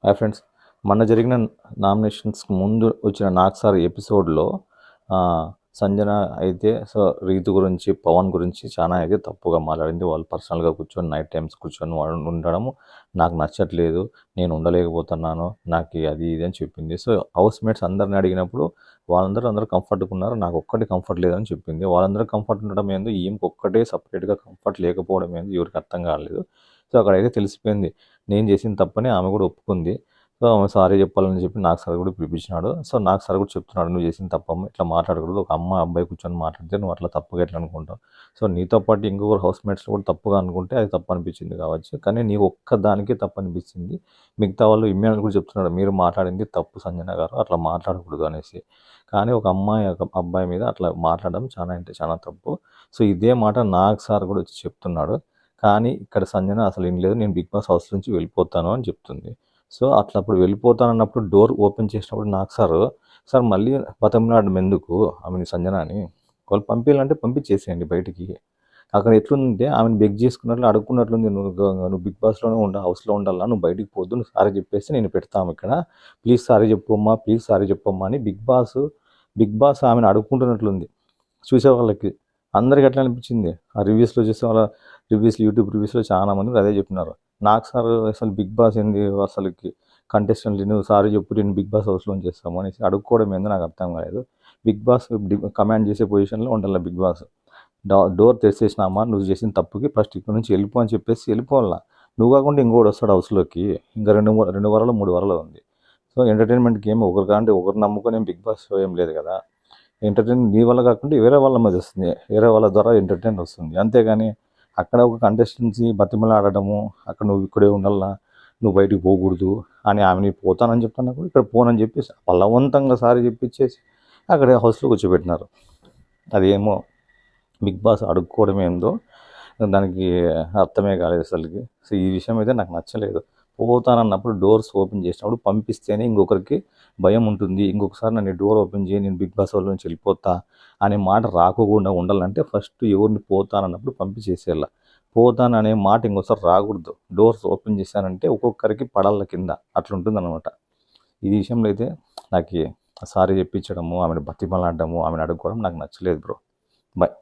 Hi friends. మొన్న జరిగిన నామినేషన్స్‌కి ముందు వచ్చిన 'నాగ్ సార్' ఎపిసోడ్‌లో సంజన అయితే రీతు గురించి, పవన్ గురించి చాలా అయితే తప్పుగా మాట్లాడింది. వాళ్ళు పర్సనల్‌గా కూర్చొని నైట్ టైమ్స్ కూర్చొని వాళ్ళు ఉండడము నాకు నచ్చట్లేదు. నేను ఉండలేకపోతున్నాను. నాకు అది ఇది అని చెప్పింది. హౌస్‌మేట్స్ అందరిని అడిగినప్పుడు అందరూ కంఫర్ట్‌గా ఉన్నారు. నాకు ఒక్కటి కంఫర్ట్ లేదని చెప్పింది. వాళ్ళందరూ కంఫర్ట్ ఉండడం ఏందో, ఈమెకు ఒక్కటే సెపరేట్‌గా కంఫర్ట్ లేకపోవడం ఏందో ఎవరికీ అర్థం కాలేదు. అక్కడైతే తెలిసిపోయింది. నేను చేసిన తప్పని ఆమె కూడా ఒప్పుకుంది. ఆమె సారీ చెప్పాలని చెప్పి నాకు సార్ కూడా పిలిపించినాడు. నాకు సార్ కూడా చెప్తున్నాడు, "నువ్వు చేసిన తప్పమ్మ. ఇట్లా మాట్లాడకూడదు. ఒక అబ్బాయి కూర్చొని మాట్లాడితే నువ్వు అట్లా తప్పుగా ఎట్లా అనుకుంటావు? నీతో పాటు ఇంకొకరు హౌస్‌మేట్స్‌లో కూడా తప్పుగా అనుకుంటే అది తప్పు అనిపించింది కావచ్చు. కానీ నీ ఒక్కదానికే తప్పు అనిపించింది. మిగతా వాళ్ళు ఇమ్మానుల్ కూడా చెప్తున్నాడు, మీరు మాట్లాడింది తప్పు సంజన గారు. అట్లా మాట్లాడకూడదు" అనేసి. కానీ ఒక అబ్బాయి మీద అట్లా మాట్లాడడం చాలా అంటే చాలా తప్పు. ఇదే మాట నాగ్ సార్ కూడా వచ్చి చెప్తున్నాడు. కానీ ఇక్కడ సంజన అసలు వినలేదు. నేను బిగ్ బాస్ హౌస్ నుంచి వెళ్ళిపోతాను అని చెప్తుంది. అట్లా అప్పుడు వెళ్ళిపోతానన్నప్పుడు డోర్ ఓపెన్ చేసినప్పుడు నాకు సార్ మళ్ళీ బతిమలాడడం ఎందుకు ఆమెని, సంజనాని? వాళ్ళు పంపించాలంటే పంపించేసేయండి బయటికి. అక్కడ ఎట్లుందంటే ఆమెను బెగ్ చేసుకున్నట్లు అడుక్కున్నట్లుంది. నువ్వు బిగ్ బాస్‌లోనే హౌస్‌లో ఉండాలా, నువ్వు బయటికి పోద్దు, నువ్వు సారీ చెప్పేసి నేను పెడతాము ఇక్కడ, ప్లీజ్ సారీ చెప్పమ్మా, ప్లీజ్ సారీ చెప్పమ్మా అని బిగ్ బాస్ ఆమెను అడుక్కుంటున్నట్లుంది చూసేవాళ్ళకి. అందరికి ఎట్లా అనిపించింది? ఆ రివ్యూస్‌లో చూసే వాళ్ళ యూట్యూబ్ రివ్యూస్‌లో చాలామంది కూడా అదే చెప్పినారు. నాకు సార్ అసలు బిగ్ బాస్ ఏంది అసలుకి, కంటెస్టెంట్‌ని నువ్వు సారీ చెప్పు, నేను బిగ్ బాస్ హౌస్‌లో చేస్తాము అనేసి అడుక్కోవడం ఏందో నాకు అర్థం కాలేదు. బిగ్ బాస్ కమాండ్ చేసే పొజిషన్‌లో ఉండాలి బిగ్ బాస్. డోర్ తెరిచేసినామా, నువ్వు చేసిన తప్పుకి ఫస్ట్ ఇక్కడ నుంచి వెళ్ళిపో అని చెప్పేసి వెళ్ళిపోవాలా. నువ్వు కాకుండా ఇంకోటి వస్తాడు హౌస్‌లోకి. ఇంకా 2 వారాలు 3 వారాలు ఉంది. ఎంటర్టైన్మెంట్‌కి ఏమి ఒకరికంటే ఒకరు నమ్ముకొని బిగ్ బాస్ షో ఏం లేదు కదా. ఎంటర్టైన్మెంట్ నీ వల్ల కాకుండా వేరే వాళ్ళ మీద వస్తుంది, వేరే వాళ్ళ ద్వారా ఎంటర్టైన్ వస్తుంది. అంతేగాని అక్కడ ఒక కంటెస్టెన్సీ బతిమలాడటము, అక్కడ నువ్వు ఇక్కడే ఉండాలా, నువ్వు బయటికి పోకూడదు అని ఆమెని పోతానని చెప్తున్నప్పుడు ఇక్కడ పోనని చెప్పేసి బలవంతంగా సారి చెప్పించేసి అక్కడే హౌస్లో కూర్చోబెట్టినారు. అదేమో బిగ్ బాస్ అడుక్కోవడం ఏందో దానికి అర్థమే కాలేదు అసలుకి. ఈ విషయం అయితే నాకు నచ్చలేదు. పోతానన్నప్పుడు డోర్స్ ఓపెన్ చేసినప్పుడు పంపిస్తేనే ఇంకొకరికి భయం ఉంటుంది. ఇంకొకసారి నన్ను డోర్ ఓపెన్ చేయి, నేను బిగ్ బాస్ వాళ్ళ నుంచి వెళ్ళిపోతా అనే మాట రాకుండా ఉండాలంటే ఫస్ట్ ఎవరిని పోతానన్నప్పుడు పంపించేసేయాల. పోతాననే మాట ఇంకోసారి రాకూడదు. డోర్స్ ఓపెన్ చేశానంటే ఒక్కొక్కరికి పడాల కింద అట్లుంటుందన్నమాట. ఈ విషయంలో అయితే నాకు సారీ చెప్పించడము, ఆమెను బతిమలాడడము, ఆమెను అడుక్కోవడం నాకు నచ్చలేదు బ్రో. బాయ్.